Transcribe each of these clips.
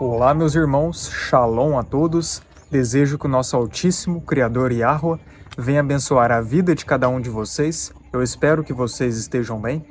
Olá, meus irmãos, Shalom a todos. Desejo que o nosso Altíssimo Criador Yahweh venha abençoar a vida de cada um de vocês. Eu espero que vocês estejam bem.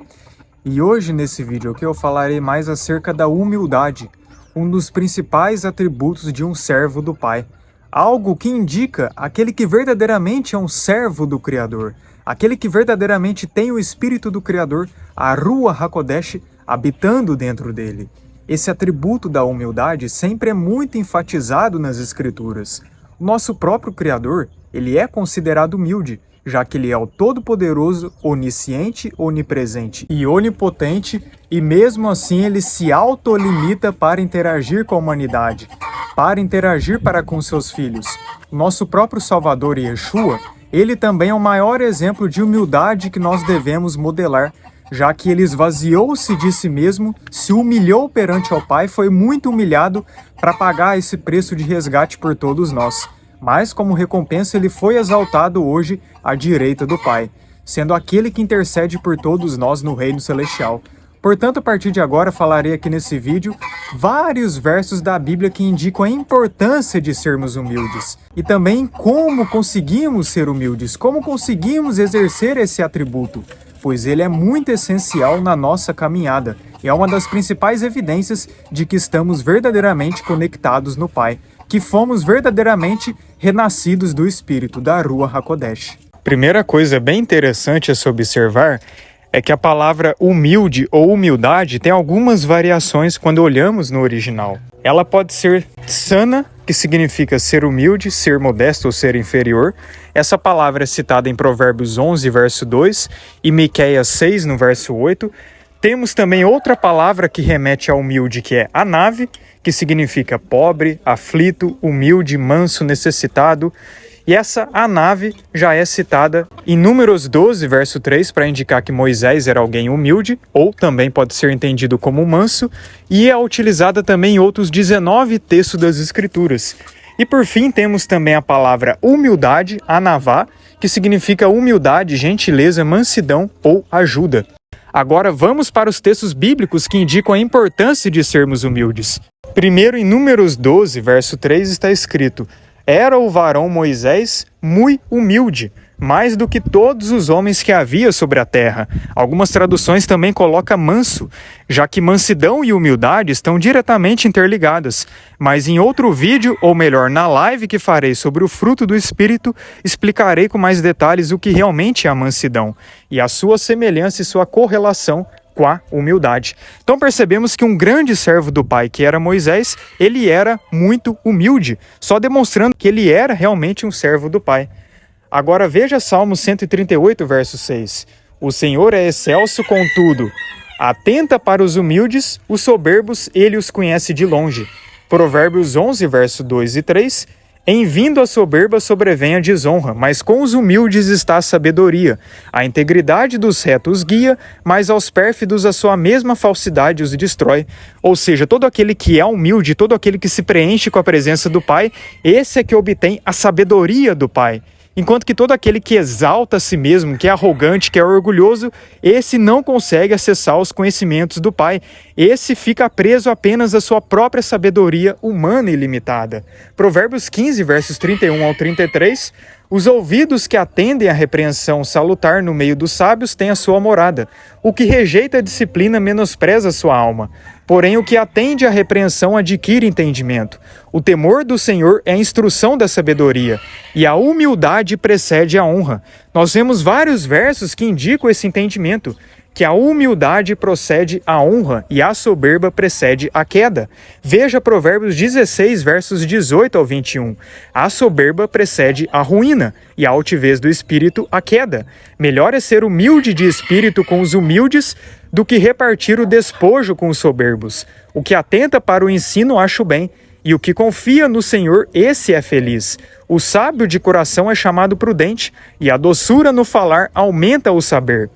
E hoje, nesse vídeo aqui, eu falarei mais acerca da humildade, um dos principais atributos de um servo do Pai. Algo que indica aquele que verdadeiramente é um servo do Criador, aquele que verdadeiramente tem o Espírito do Criador, a Ruach HaKodesh, habitando dentro dele. Esse atributo da humildade sempre é muito enfatizado nas Escrituras. O nosso próprio Criador, ele é considerado humilde, já que ele é o Todo-Poderoso, onisciente, onipresente e onipotente, e mesmo assim ele se autolimita para interagir com a humanidade, para interagir para com seus filhos. O nosso próprio Salvador Yeshua, ele também é o maior exemplo de humildade que nós devemos modelar, já que ele esvaziou-se de si mesmo, se humilhou perante ao Pai, foi muito humilhado para pagar esse preço de resgate por todos nós. Mas, como recompensa, ele foi exaltado hoje à direita do Pai, sendo aquele que intercede por todos nós no Reino Celestial. Portanto, a partir de agora, falarei aqui nesse vídeo vários versos da Bíblia que indicam a importância de sermos humildes. E também como conseguimos ser humildes, como conseguimos exercer esse atributo, pois ele é muito essencial na nossa caminhada e é uma das principais evidências de que estamos verdadeiramente conectados no Pai, que fomos verdadeiramente renascidos do Espírito, da Ruach HaKodesh. Primeira coisa bem interessante a se observar é que a palavra humilde ou humildade tem algumas variações quando olhamos no original. Ela pode ser tsana, que significa ser humilde, ser modesto ou ser inferior. Essa palavra é citada em Provérbios 11, verso 2 e Miqueias 6, no verso 8. Temos também outra palavra que remete a humilde, que é anave, que significa pobre, aflito, humilde, manso, necessitado. E essa anave já é citada em Números 12, verso 3, para indicar que Moisés era alguém humilde, ou também pode ser entendido como manso, e é utilizada também em outros 19 textos das Escrituras. E por fim temos também a palavra humildade, anavá, que significa humildade, gentileza, mansidão ou ajuda. Agora vamos para os textos bíblicos que indicam a importância de sermos humildes. Primeiro, em Números 12, verso 3, está escrito: era o varão Moisés muito humilde, mais do que todos os homens que havia sobre a terra. Algumas traduções também colocam manso, já que mansidão e humildade estão diretamente interligadas. Mas em outro vídeo, ou melhor, na live que farei sobre o fruto do Espírito, explicarei com mais detalhes o que realmente é a mansidão e a sua semelhança e sua correlação com a humildade. Então percebemos que um grande servo do Pai, que era Moisés, ele era muito humilde, só demonstrando que ele era realmente um servo do Pai. Agora veja Salmo 138, verso 6. O Senhor é excelso contudo, atenta para os humildes, os soberbos ele os conhece de longe. Provérbios 11, verso 2 e 3. Em vindo a soberba sobrevém a desonra, mas com os humildes está a sabedoria. A integridade dos retos guia, mas aos pérfidos a sua mesma falsidade os destrói. Ou seja, todo aquele que é humilde, todo aquele que se preenche com a presença do Pai, esse é que obtém a sabedoria do Pai. Enquanto que todo aquele que exalta a si mesmo, que é arrogante, que é orgulhoso, esse não consegue acessar os conhecimentos do Pai. Esse fica preso apenas à sua própria sabedoria humana e limitada. Provérbios 15, versos 31 ao 33. Os ouvidos que atendem à repreensão salutar no meio dos sábios têm a sua morada. O que rejeita a disciplina menospreza a sua alma. Porém, o que atende à repreensão adquire entendimento. O temor do Senhor é a instrução da sabedoria, e a humildade precede a honra. Nós vemos vários versos que indicam esse entendimento, que a humildade procede à honra e a soberba precede a queda. Veja Provérbios 16, versos 18 ao 21. A soberba precede a ruína e a altivez do espírito a queda. Melhor é ser humilde de espírito com os humildes do que repartir o despojo com os soberbos. O que atenta para o ensino acha o bem, e o que confia no Senhor, esse é feliz. O sábio de coração é chamado prudente, e a doçura no falar aumenta o saber.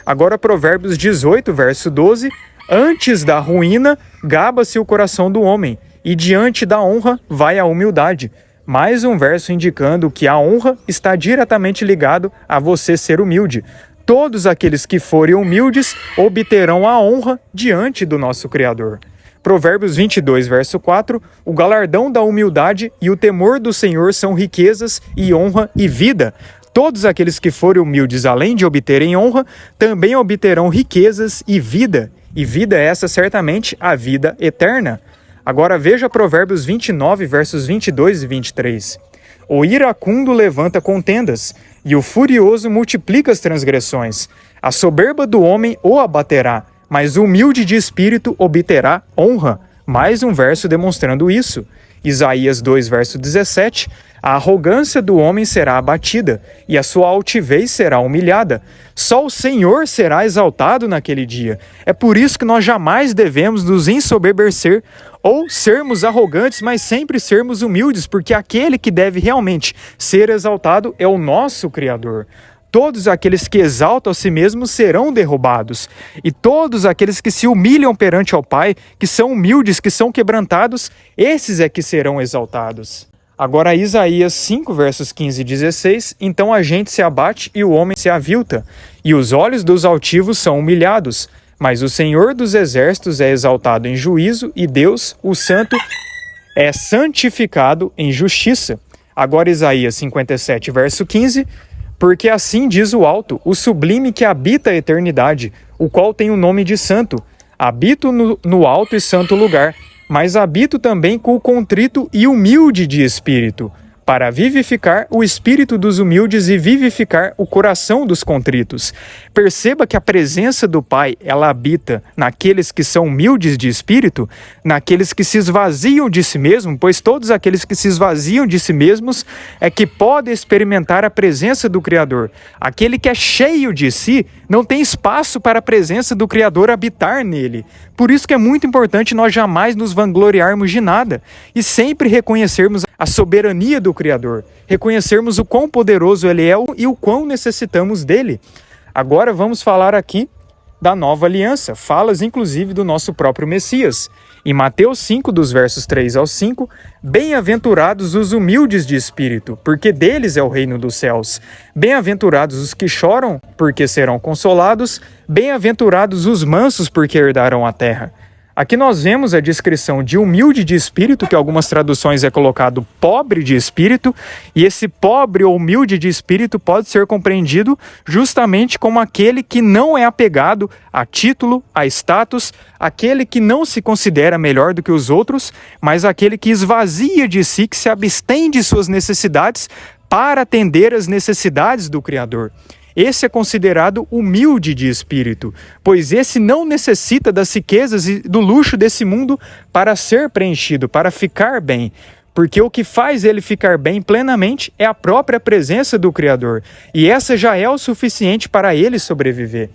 Agora Provérbios 18, verso 12. Antes da ruína, gaba-se o coração do homem, e diante da honra vai a humildade. Mais um verso indicando que a honra está diretamente ligado a você ser humilde. Todos aqueles que forem humildes obterão a honra diante do nosso Criador. Provérbios 22, verso 4, o galardão da humildade e o temor do Senhor são riquezas e honra e vida. Todos aqueles que forem humildes, além de obterem honra, também obterão riquezas e vida essa certamente a vida eterna. Agora veja Provérbios 29, versos 22 e 23. O iracundo levanta contendas, e o furioso multiplica as transgressões. A soberba do homem o abaterá, mas o humilde de espírito obterá honra. Mais um verso demonstrando isso. Isaías 2, verso 17. A arrogância do homem será abatida, e a sua altivez será humilhada. Só o Senhor será exaltado naquele dia. É por isso que nós jamais devemos nos ensoberbecer ou sermos arrogantes, mas sempre sermos humildes, porque aquele que deve realmente ser exaltado é o nosso Criador. Todos aqueles que exaltam a si mesmos serão derrubados, e todos aqueles que se humilham perante ao Pai, que são humildes, que são quebrantados, esses é que serão exaltados. Agora Isaías 5, versos 15 e 16, então a gente se abate e o homem se avilta, e os olhos dos altivos são humilhados, mas o Senhor dos exércitos é exaltado em juízo, e Deus, o Santo, é santificado em justiça. Agora Isaías 57, verso 15, porque assim diz o alto, o sublime que habita a eternidade, o qual tem o nome de santo. Habito no alto e santo lugar, mas habito também com o contrito e humilde de espírito, para vivificar o espírito dos humildes e vivificar o coração dos contritos. Perceba que a presença do Pai, ela habita naqueles que são humildes de espírito, naqueles que se esvaziam de si mesmos, pois todos aqueles que se esvaziam de si mesmos é que podem experimentar a presença do Criador. Aquele que é cheio de si não tem espaço para a presença do Criador habitar nele. Por isso que é muito importante nós jamais nos vangloriarmos de nada e sempre reconhecermos a soberania do Criador, reconhecermos o quão poderoso Ele é e o quão necessitamos dele. Agora vamos falar aqui da nova aliança, falas inclusive do nosso próprio Messias. Em Mateus 5, dos versos 3 ao 5, bem-aventurados os humildes de espírito, porque deles é o reino dos céus. Bem-aventurados os que choram, porque serão consolados. Bem-aventurados os mansos, porque herdarão a terra. Aqui nós vemos a descrição de humilde de espírito, que em algumas traduções é colocado pobre de espírito, e esse pobre ou humilde de espírito pode ser compreendido justamente como aquele que não é apegado a título, a status, aquele que não se considera melhor do que os outros, mas aquele que esvazia de si, que se abstém de suas necessidades para atender às necessidades do Criador. Esse é considerado humilde de espírito, pois esse não necessita das riquezas e do luxo desse mundo para ser preenchido, para ficar bem. Porque o que faz ele ficar bem plenamente é a própria presença do Criador, e essa já é o suficiente para ele sobreviver.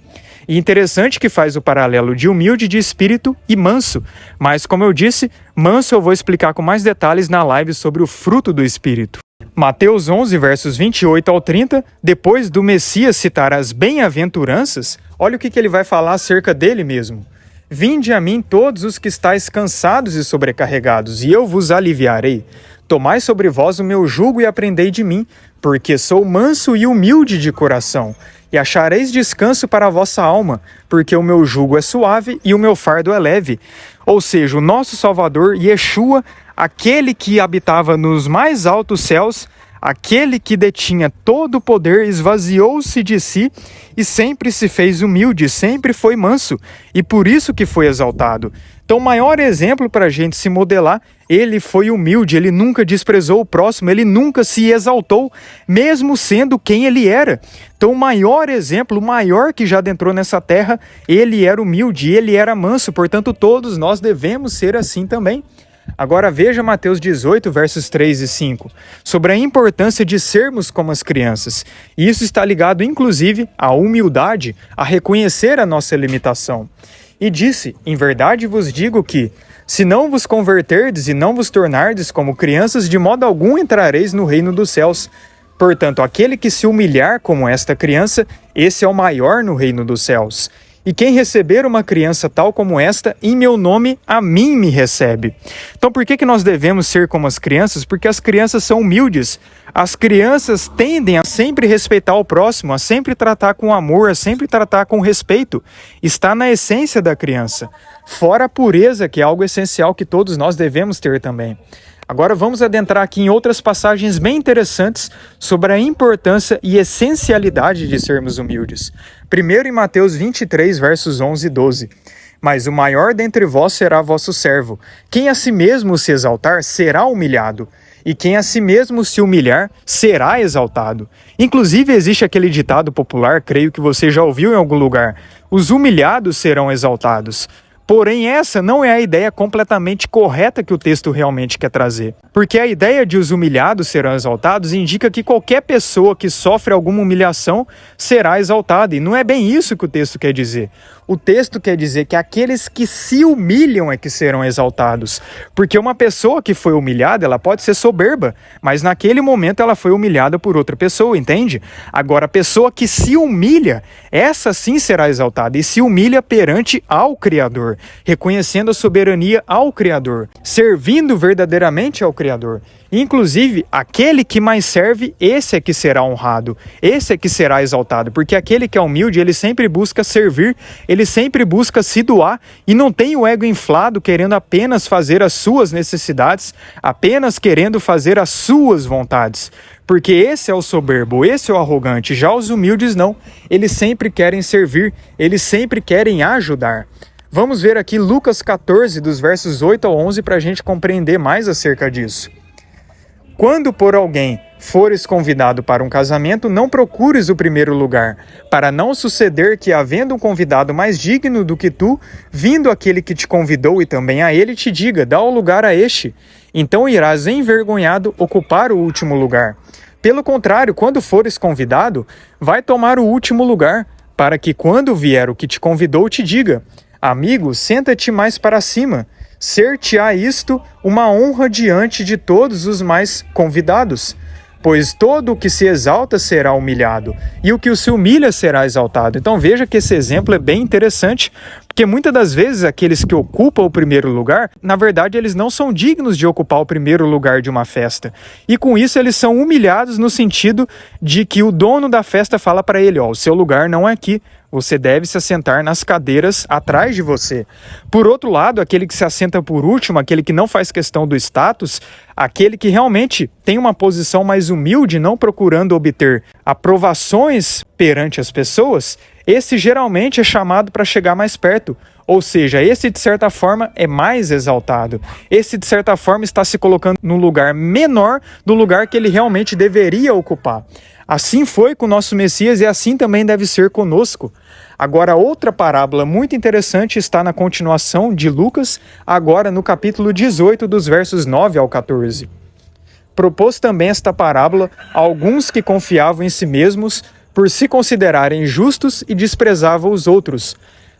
E interessante que faz o paralelo de humilde de espírito e manso, mas como eu disse, manso eu vou explicar com mais detalhes na live sobre o fruto do Espírito. Mateus 11, versos 28 ao 30, depois do Messias citar as bem-aventuranças, olha o que ele vai falar acerca dele mesmo. Vinde a mim todos os que estáis cansados e sobrecarregados, e eu vos aliviarei. Tomai sobre vós o meu jugo e aprendei de mim, porque sou manso e humilde de coração, e achareis descanso para a vossa alma, porque o meu jugo é suave e o meu fardo é leve. Ou seja, o nosso Salvador, Yeshua, aquele que habitava nos mais altos céus, aquele que detinha todo o poder, esvaziou-se de si e sempre se fez humilde, sempre foi manso, e por isso que foi exaltado. Então, o maior exemplo para a gente se modelar, ele foi humilde, ele nunca desprezou o próximo, ele nunca se exaltou, mesmo sendo quem ele era. Então, o maior exemplo, o maior que já adentrou nessa terra, ele era humilde, ele era manso, portanto, todos nós devemos ser assim também. Agora veja Mateus 18, versos 3 e 5, sobre a importância de sermos como as crianças. E isso está ligado, inclusive, à humildade, a reconhecer a nossa limitação. E disse, em verdade vos digo que, se não vos converterdes e não vos tornardes como crianças, de modo algum entrareis no reino dos céus. Portanto, aquele que se humilhar como esta criança, esse é o maior no reino dos céus. E quem receber uma criança tal como esta, em meu nome, a mim me recebe. Então por que nós devemos ser como as crianças? Porque as crianças são humildes. As crianças tendem a sempre respeitar o próximo, a sempre tratar com amor, a sempre tratar com respeito. Está na essência da criança. Fora a pureza, que é algo essencial que todos nós devemos ter também. Agora vamos adentrar aqui em outras passagens bem interessantes sobre a importância e essencialidade de sermos humildes. Primeiro em Mateus 23, versos 11 e 12. Mas o maior dentre vós será vosso servo. Quem a si mesmo se exaltar, será humilhado. E quem a si mesmo se humilhar, será exaltado. Inclusive existe aquele ditado popular, creio que você já ouviu em algum lugar. Os humilhados serão exaltados. Porém, essa não é a ideia completamente correta que o texto realmente quer trazer. Porque a ideia de os humilhados serão exaltados indica que qualquer pessoa que sofre alguma humilhação será exaltada. E não é bem isso que o texto quer dizer. O texto quer dizer que aqueles que se humilham é que serão exaltados. Porque uma pessoa que foi humilhada, ela pode ser soberba, mas naquele momento ela foi humilhada por outra pessoa, entende? Agora, a pessoa que se humilha, essa sim será exaltada e se humilha perante ao Criador, reconhecendo a soberania ao Criador, servindo verdadeiramente ao Criador. Inclusive, aquele que mais serve, esse é que será honrado, esse é que será exaltado, porque aquele que é humilde, ele sempre busca servir, ele sempre busca se doar e não tem o ego inflado querendo apenas fazer as suas necessidades, apenas querendo fazer as suas vontades. Porque esse é o soberbo, esse é o arrogante, já os humildes não, eles sempre querem servir, eles sempre querem ajudar. Vamos ver aqui Lucas 14, dos versos 8 ao 11, para a gente compreender mais acerca disso. Quando por alguém fores convidado para um casamento, não procures o primeiro lugar, para não suceder que, havendo um convidado mais digno do que tu, vindo aquele que te convidou e também a ele, te diga, dá o lugar a este. Então irás envergonhado ocupar o último lugar. Pelo contrário, quando fores convidado, vai tomar o último lugar, para que quando vier o que te convidou te diga, amigo, senta-te mais para cima. Ser-te-á isto uma honra diante de todos os mais convidados. Pois todo o que se exalta será humilhado, e o que se humilha será exaltado. Então veja que esse exemplo é bem interessante, porque muitas das vezes aqueles que ocupam o primeiro lugar, na verdade eles não são dignos de ocupar o primeiro lugar de uma festa. E com isso eles são humilhados no sentido de que o dono da festa fala para ele, ó, o seu lugar não é aqui. Você deve se assentar nas cadeiras atrás de você. Por outro lado, aquele que se assenta por último, aquele que não faz questão do status, aquele que realmente tem uma posição mais humilde, não procurando obter aprovações perante as pessoas, esse geralmente é chamado para chegar mais perto. Ou seja, esse de certa forma é mais exaltado. Esse de certa forma está se colocando num lugar menor do lugar que ele realmente deveria ocupar. Assim foi com o nosso Messias e assim também deve ser conosco. Agora, outra parábola muito interessante está na continuação de Lucas, agora no capítulo 18, dos versos 9 ao 14. Propôs também esta parábola a alguns que confiavam em si mesmos por se considerarem justos e desprezavam os outros.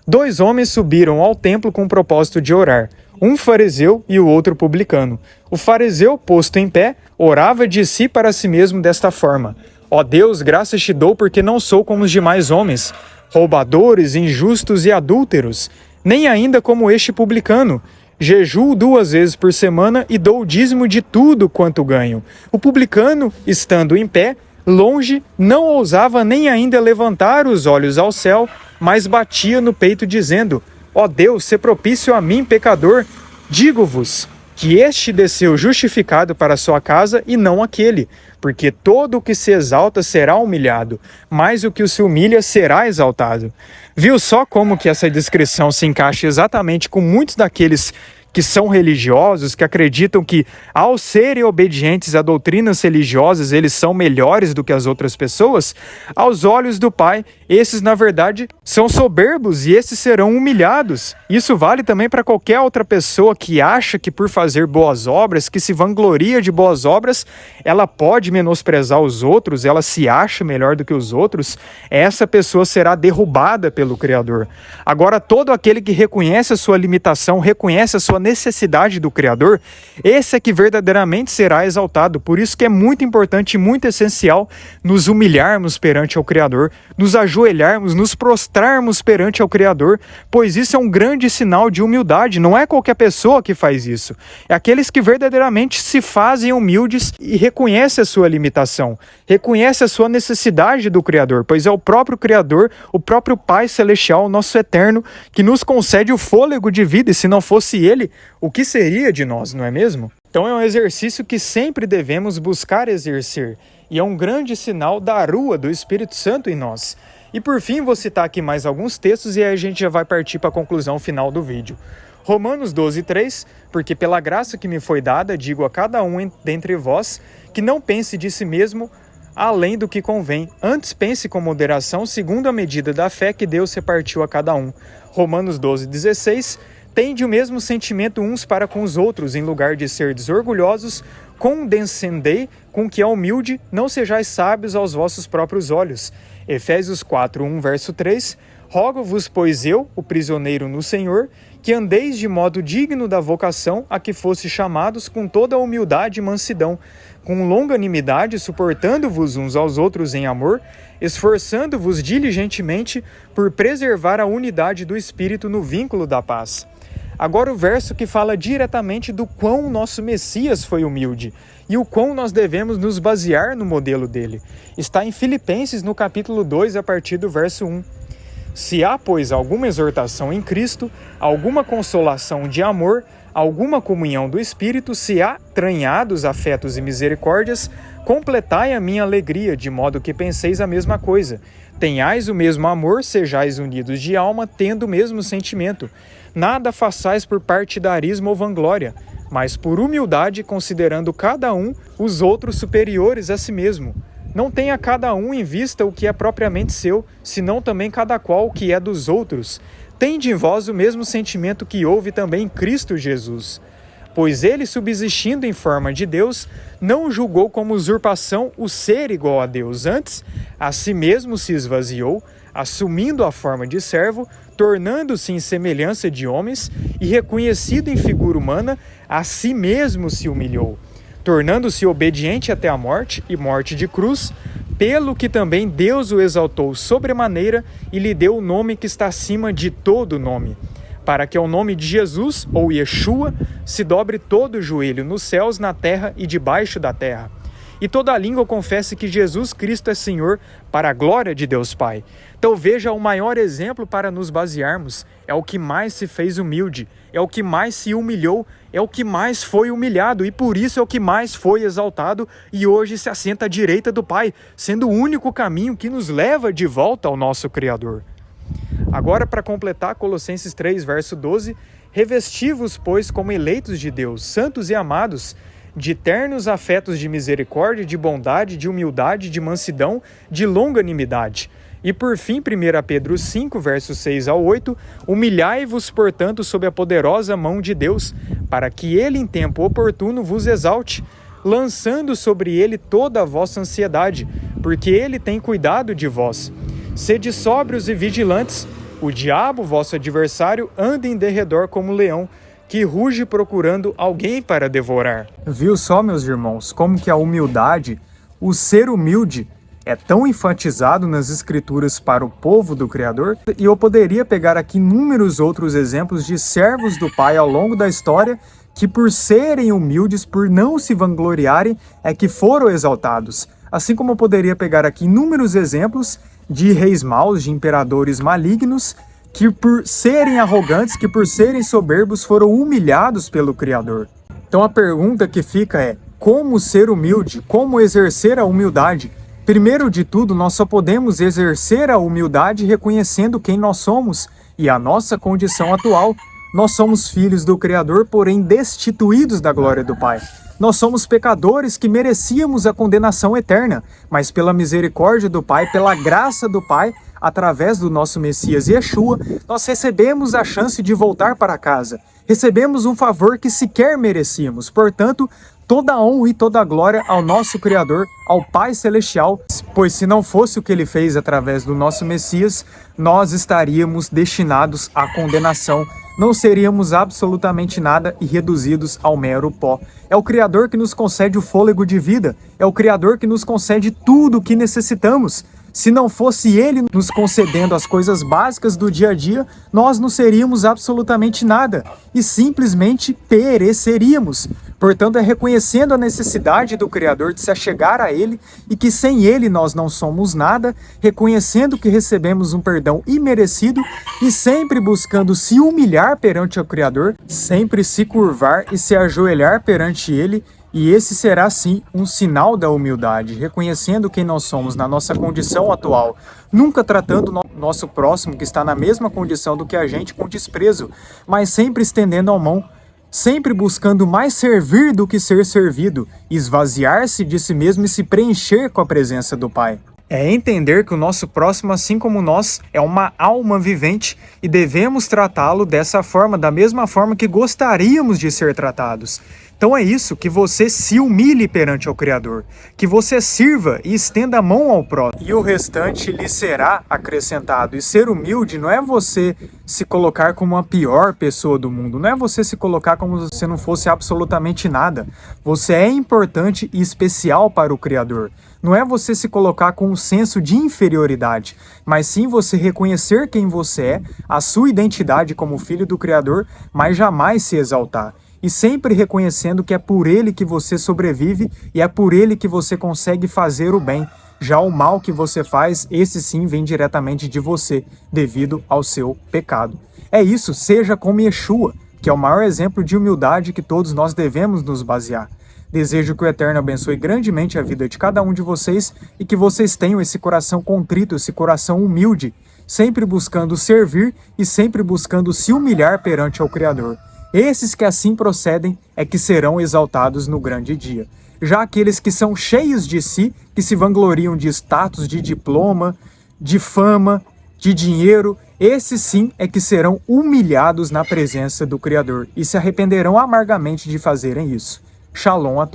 2 homens subiram ao templo com o propósito de orar, um fariseu e o outro publicano. O fariseu, posto em pé, orava de si para si mesmo desta forma: ó Deus, graças te dou porque não sou como os demais homens, roubadores, injustos e adúlteros, nem ainda como este publicano. Jejuo 2 vezes por semana e dou o dízimo de tudo quanto ganho. O publicano, estando em pé, longe, não ousava nem ainda levantar os olhos ao céu, mas batia no peito dizendo: ó Deus, se propício a mim, pecador. Digo-vos que este desceu justificado para sua casa e não aquele, porque todo o que se exalta será humilhado, mas o que se humilha será exaltado. Viu só como que essa descrição se encaixa exatamente com muitos daqueles que são religiosos, que acreditam que, ao serem obedientes a doutrinas religiosas, eles são melhores do que as outras pessoas? Aos olhos do Pai, esses, na verdade, são soberbos e esses serão humilhados. Isso vale também para qualquer outra pessoa que acha que, por fazer boas obras, que se vangloria de boas obras, ela pode menosprezar os outros, ela se acha melhor do que os outros. Essa pessoa será derrubada pelo Criador. Agora, todo aquele que reconhece a sua limitação, reconhece a sua necessidade do Criador, esse é que verdadeiramente será exaltado. Por isso que é muito importante e muito essencial nos humilharmos perante ao Criador, nos ajoelharmos, nos prostrarmos perante ao Criador, pois isso é um grande sinal de humildade. Não é qualquer pessoa que faz isso. É aqueles que verdadeiramente se fazem humildes e reconhecem a sua limitação, reconhecem a sua necessidade do Criador, pois é o próprio Criador, o próprio Pai Celestial, o nosso Eterno, que nos concede o fôlego de vida, e se não fosse Ele, o que seria de nós, não é mesmo? Então é um exercício que sempre devemos buscar exercer, e é um grande sinal da rua do Espírito Santo em nós. E por fim, vou citar aqui mais alguns textos, e aí a gente já vai partir para a conclusão final do vídeo. Romanos 12:3, porque pela graça que me foi dada, digo a cada um dentre vós, que não pense de si mesmo além do que convém, antes pense com moderação, segundo a medida da fé que Deus repartiu a cada um. Romanos 12:16, tende o mesmo sentimento uns para com os outros, em lugar de ser desorgulhosos, condescendei com que é humilde, não sejais sábios aos vossos próprios olhos. Efésios 4:1, verso 3, rogo-vos, pois eu, o prisioneiro no Senhor, que andeis de modo digno da vocação a que foste chamados, com toda a humildade e mansidão, com longanimidade, suportando-vos uns aos outros em amor, esforçando-vos diligentemente por preservar a unidade do Espírito no vínculo da paz. Agora o verso que fala diretamente do quão o nosso Messias foi humilde e o quão nós devemos nos basear no modelo dele. Está em Filipenses, no capítulo 2, a partir do verso 1. Se há, pois, alguma exortação em Cristo, alguma consolação de amor, alguma comunhão do Espírito, se há tranhados afetos e misericórdias, completai a minha alegria, de modo que penseis a mesma coisa. Tenhais o mesmo amor, sejais unidos de alma, tendo o mesmo sentimento. Nada façais por partidarismo ou vanglória, mas por humildade, considerando cada um os outros superiores a si mesmo. Não tenha cada um em vista o que é propriamente seu, senão também cada qual o que é dos outros. Tende em vós o mesmo sentimento que houve também em Cristo Jesus. Pois ele, subsistindo em forma de Deus, não julgou como usurpação o ser igual a Deus. Antes, a si mesmo se esvaziou, assumindo a forma de servo, tornando-se em semelhança de homens, e reconhecido em figura humana, a si mesmo se humilhou, tornando-se obediente até a morte, e morte de cruz, pelo que também Deus o exaltou sobremaneira e lhe deu o nome que está acima de todo nome, para que ao nome de Jesus, ou Yeshua, se dobre todo o joelho nos céus, na terra e debaixo da terra, e toda língua confesse que Jesus Cristo é Senhor, para a glória de Deus Pai. Então veja, o maior exemplo para nos basearmos é o que mais se fez humilde, é o que mais se humilhou, é o que mais foi humilhado, e por isso é o que mais foi exaltado, e hoje se assenta à direita do Pai, sendo o único caminho que nos leva de volta ao nosso Criador. Agora, para completar, Colossenses 3, verso 12, revesti-vos, pois, como eleitos de Deus, santos e amados, de ternos afetos de misericórdia, de bondade, de humildade, de mansidão, de longanimidade. E por fim, 1 Pedro 5, versos 6 ao 8, humilhai-vos, portanto, sob a poderosa mão de Deus, para que ele em tempo oportuno vos exalte, lançando sobre ele toda a vossa ansiedade, porque ele tem cuidado de vós. Sede sóbrios e vigilantes, o diabo, vosso adversário, anda em derredor como leão, que ruge procurando alguém para devorar. Viu só, meus irmãos, como que a humildade, o ser humilde, é tão enfatizado nas Escrituras para o povo do Criador? E eu poderia pegar aqui inúmeros outros exemplos de servos do Pai ao longo da história que, por serem humildes, por não se vangloriarem, é que foram exaltados. Assim como eu poderia pegar aqui inúmeros exemplos de reis maus, de imperadores malignos, que por serem arrogantes, que por serem soberbos, foram humilhados pelo Criador. Então a pergunta que fica é, como ser humilde? Como exercer a humildade? Primeiro de tudo, nós só podemos exercer a humildade reconhecendo quem nós somos e a nossa condição atual. Nós somos filhos do Criador, porém destituídos da glória do Pai. Nós somos pecadores que merecíamos a condenação eterna, mas pela misericórdia do Pai, pela graça do Pai, através do nosso Messias Yeshua, nós recebemos a chance de voltar para casa. Recebemos um favor que sequer merecíamos. Portanto, toda a honra e toda a glória ao nosso Criador, ao Pai Celestial, pois se não fosse o que Ele fez através do nosso Messias, nós estaríamos destinados à condenação. não seríamos absolutamente nada e reduzidos ao mero pó. É o Criador que nos concede o fôlego de vida, é o Criador que nos concede tudo o que necessitamos. Se não fosse Ele nos concedendo as coisas básicas do dia a dia, nós não seríamos absolutamente nada e simplesmente pereceríamos. Portanto, é reconhecendo a necessidade do Criador de se achegar a Ele e que sem Ele nós não somos nada, reconhecendo que recebemos um perdão imerecido e sempre buscando se humilhar perante o Criador, sempre se curvar e se ajoelhar perante Ele. E esse será, sim, um sinal da humildade, reconhecendo quem nós somos na nossa condição atual, nunca tratando o nosso próximo que está na mesma condição do que a gente com desprezo, mas sempre estendendo a mão, sempre buscando mais servir do que ser servido, esvaziar-se de si mesmo e se preencher com a presença do Pai. É entender que o nosso próximo, assim como nós, é uma alma vivente e devemos tratá-lo dessa forma, da mesma forma que gostaríamos de ser tratados. Então é isso, que você se humilhe perante o Criador, que você sirva e estenda a mão ao próximo. E o restante lhe será acrescentado. E ser humilde não é você se colocar como a pior pessoa do mundo, não é você se colocar como se você não fosse absolutamente nada. Você é importante e especial para o Criador. Não é você se colocar com um senso de inferioridade, mas sim você reconhecer quem você é, a sua identidade como filho do Criador, mas jamais se exaltar. E sempre reconhecendo que é por Ele que você sobrevive e é por Ele que você consegue fazer o bem. Já o mal que você faz, esse sim vem diretamente de você, devido ao seu pecado. É isso, seja como Yeshua, que é o maior exemplo de humildade que todos nós devemos nos basear. Desejo que o Eterno abençoe grandemente a vida de cada um de vocês e que vocês tenham esse coração contrito, esse coração humilde, sempre buscando servir e sempre buscando se humilhar perante ao Criador. Esses que assim procedem é que serão exaltados no grande dia. Já aqueles que são cheios de si, que se vangloriam de status, de diploma, de fama, de dinheiro, esses sim é que serão humilhados na presença do Criador e se arrependerão amargamente de fazerem isso. Shalom a todos.